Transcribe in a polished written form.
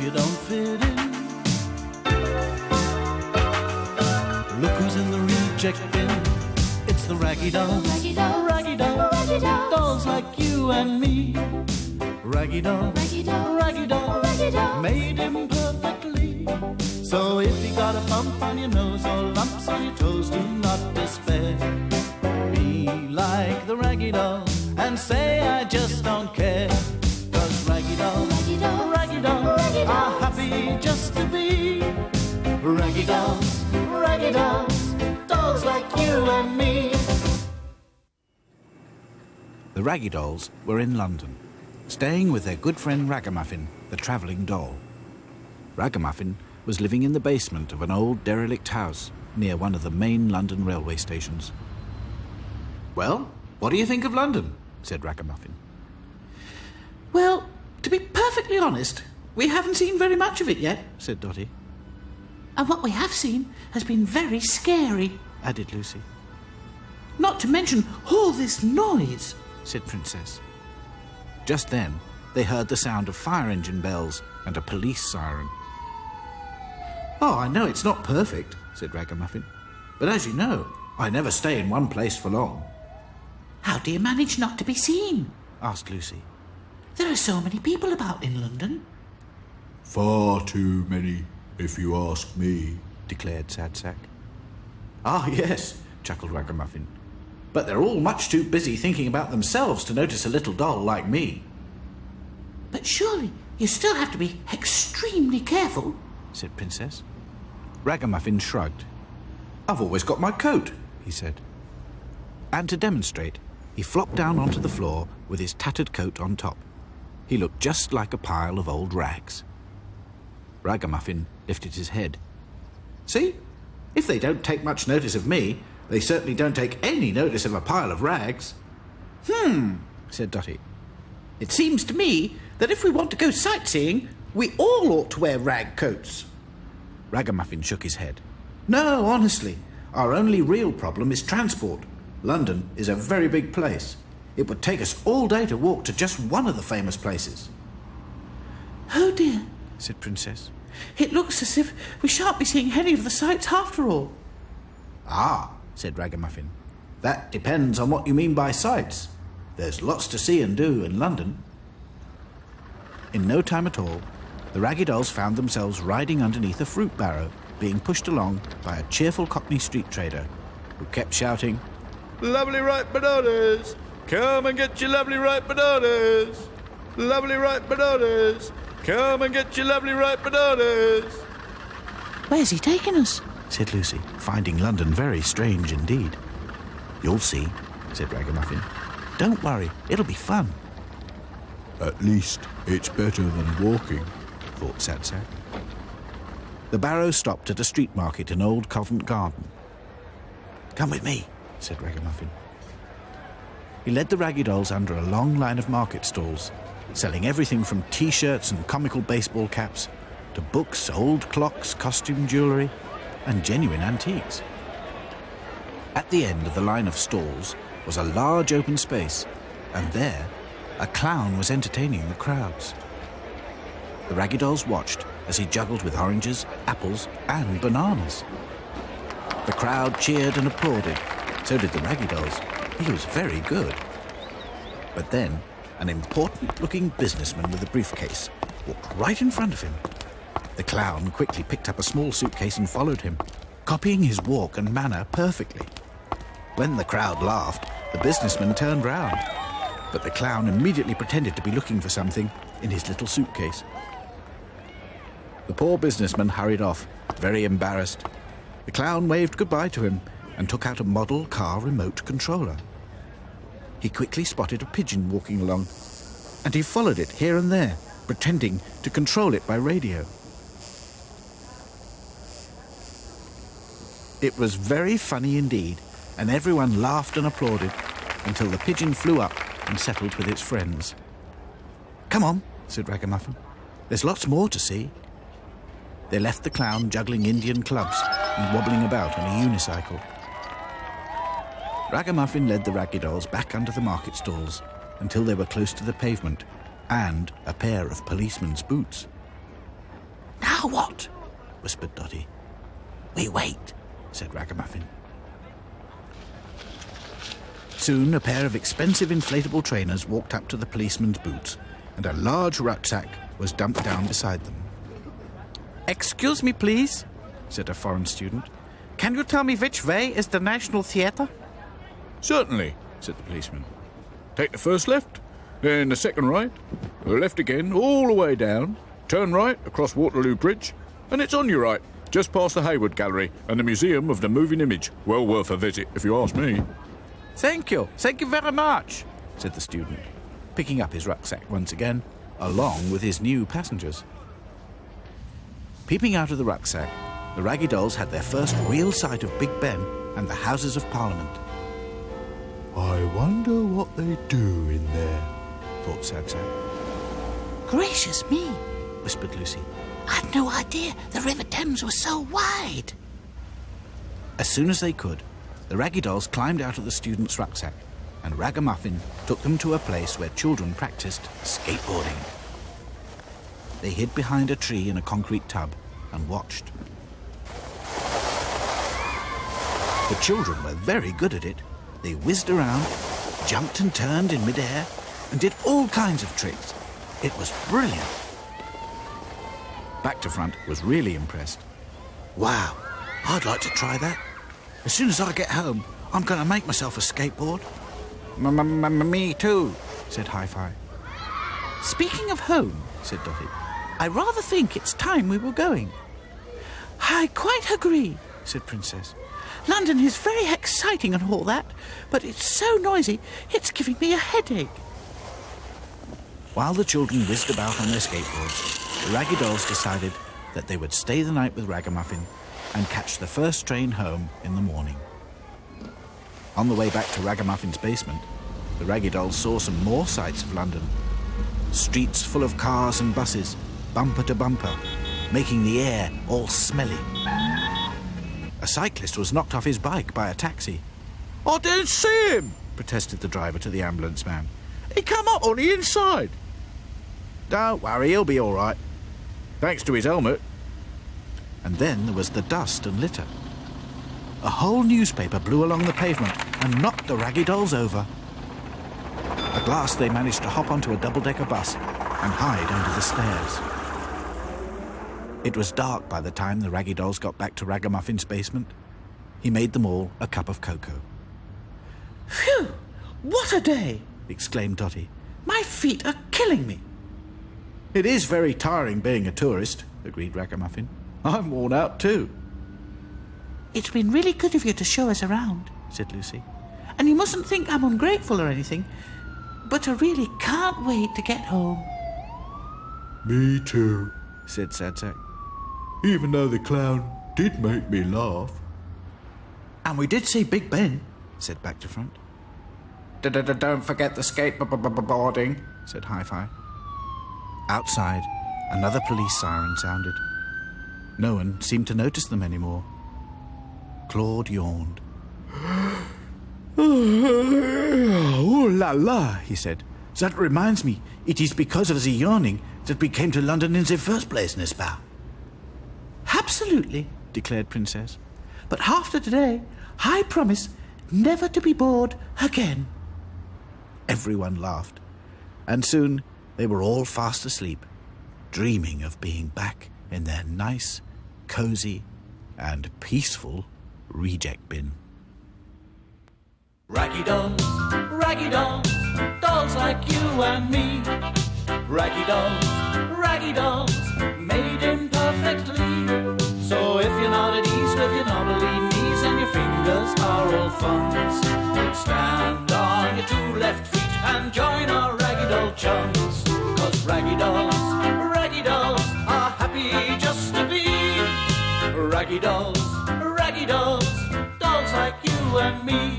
you don't fit in. Look who's in the reject bin. It's the Raggy Dolls. Raggy Dolls. Raggy Dolls. Raggy Dolls. Dolls like you and me. Raggy Dolls. Raggy Dolls. Raggy Dolls. Raggy Dolls. Made him perfectly. So if you got a bump on your nose or lumps on your toes, do not despair. Be like the Raggy Dolls and say I just don't care. 'Cause Raggy Dolls, Raggy Dolls. Raggy Dolls, Raggy are Dolls. happy just to be Raggy Dolls, Raggy Dolls, dolls like you and me. The Raggy Dolls were in London, staying with their good friend Ragamuffin, the travelling doll. Ragamuffin was living in the basement of an old derelict house near one of the main London railway stations. "Well, what do you think of London?" said Ragamuffin. Well, to be perfectly honest, we haven't seen very much of it yet, said Dotty. and what we have seen has been very scary. Added Lucy. Not to mention all this noise, said Princess. Just then, they heard the sound of fire engine bells and a police siren. Oh, I know it's not perfect, said Ragamuffin, but as you know, I never stay in one place for long. How do you manage not to be seen? Asked Lucy. There are so many people about in London. Far too many, if you ask me, declared Sad Sack. Ah, yes, chuckled Ragamuffin. But they're all much too busy thinking about themselves to notice a little doll like me. But surely you still have to be extremely careful, said Princess. Ragamuffin shrugged. I've always got my coat, he said. And to demonstrate, he flopped down onto the floor with his tattered coat on top. He looked just like a pile of old rags. Ragamuffin lifted his head. See? If they don't take much notice of me, they certainly don't take any notice of a pile of rags. said Dotty. It seems to me that if we want to go sightseeing, we all ought to wear rag coats. Ragamuffin shook his head. No, honestly, our only real problem is transport. London is a very big place. It would take us all day to walk to just one of the famous places. Oh dear, said Princess. It looks as if we shan't be seeing any of the sights after all. Ah, said Ragamuffin. That depends on what you mean by sights. There's lots to see and do in London. In no time at all, the Raggy Dolls found themselves riding underneath a fruit barrow, being pushed along by a cheerful Cockney street trader who kept shouting, "Lovely ripe bananas! Come and get your lovely ripe bananas! Lovely ripe bananas! Come and get your lovely ripe bananas!" Where's he taking us? said Lucy, finding London very strange indeed. You'll see, said Ragamuffin. Don't worry, it'll be fun. At least it's better than walking, thought Sad Sack. The barrow stopped at a street market in Old Covent Garden. Come with me, said Ragamuffin. He led the Raggy Dolls under a long line of market stalls, selling everything from T-shirts and comical baseball caps to books, old clocks, costume jewellery, and genuine antiques. At the end of the line of stalls was a large open space, and there a clown was entertaining the crowds. The Raggy Dolls watched as he juggled with oranges, apples, and bananas. The crowd cheered and applauded. So did the Raggy Dolls. He was very good. But then, an important-looking businessman with a briefcase walked right in front of him. The clown quickly picked up a small suitcase and followed him, copying his walk and manner perfectly. When the crowd laughed, the businessman turned round, but the clown immediately pretended to be looking for something in his little suitcase. The poor businessman hurried off, very embarrassed. The clown waved goodbye to him and took out a model car remote controller. He quickly spotted a pigeon walking along, and he followed it here and there, pretending to control it by radio. It was very funny indeed, and everyone laughed and applauded until the pigeon flew up and settled with its friends. Come on, said Ragamuffin. There's lots more to see. They left the clown juggling Indian clubs and wobbling about on a unicycle. Ragamuffin led the Raggy Dolls back under the market stalls until they were close to the pavement and a pair of policemen's boots. Now what? Whispered Dotty. We wait, said Ragamuffin. Soon a pair of expensive inflatable trainers walked up to the policeman's boots, and a large rucksack was dumped down beside them. Excuse me, please, said a foreign student. Can you tell me which way is the National Theatre? Certainly, said the policeman. Take the first left, then the second right, the left again, all the way down, turn right across Waterloo Bridge, and it's on your right, just past the Hayward Gallery and the Museum of the Moving Image. Well worth a visit, if you ask me. Thank you very much, said the student, picking up his rucksack once again, along with his new passengers. Peeping out of the rucksack, the Raggy Dolls had their first real sight of Big Ben and the Houses of Parliament. I wonder what they do in there, thought Sad Sack. Gracious me, whispered Lucy. I'd no idea the River Thames was so wide. As soon as they could, the Raggy Dolls climbed out of the student's rucksack, and Ragamuffin took them to a place where children practiced skateboarding. They hid behind a tree in a concrete tub and watched. The children were very good at it. They whizzed around, jumped and turned in midair, and did all kinds of tricks. It was brilliant. Back to Front was really impressed. Wow, I'd like to try that. As soon as I get home, I'm going to make myself a skateboard. Me too, said Hi-Fi. Speaking of home, said Dotty. I rather think it's time we were going. I quite agree, said Princess. London is very exciting and all that, but it's so noisy, it's giving me a headache. While the children whizzed about on their skateboards, the Raggy Dolls decided that they would stay the night with Ragamuffin and catch the first train home in the morning. On the way back to Ragamuffin's basement, the Raggy Dolls saw some more sights of London. Streets full of cars and buses, bumper to bumper, making the air all smelly. A cyclist was knocked off his bike by a taxi. I didn't see him, protested the driver to the ambulance man. He come up on the inside. Don't worry, he'll be all right. Thanks to his helmet. And then there was the dust and litter. A whole newspaper blew along the pavement and knocked the Raggy Dolls over. At last they managed to hop onto a double-decker bus and hide under the stairs. It was dark by the time the Raggy Dolls got back to Ragamuffin's basement. He made them all a cup of cocoa. Phew! What a day! exclaimed Dotty. My feet are killing me. It is very tiring being a tourist, agreed Ragamuffin. I'm worn out too. It's been really good of you to show us around, said Lucy. And you mustn't think I'm ungrateful or anything, but I really can't wait to get home. Me too, said Sad Sack. Even though the clown did make me laugh. And we did see Big Ben, said Back to Front. Don't forget the skateboarding, said Hi-Fi. Outside, another police siren sounded. No one seemed to notice them anymore. Claude yawned. Oh, la la, he said. That reminds me, it is because of the yawning that we came to London in the first place, n'est-ce pas? Absolutely, declared Princess. But after today, I promise never to be bored again. Everyone laughed, and soon they were all fast asleep, dreaming of being back in their nice, cosy, and peaceful reject bin. Raggy dolls, dolls like you and me. Raggy dolls, made imperfectly. So if you're not at ease with your knobbly knees and your fingers are all thumbs, stand on your two left feet and join our raggy doll chums. 'Cause raggy dolls are happy just to be. Raggy dolls, dolls like you and me.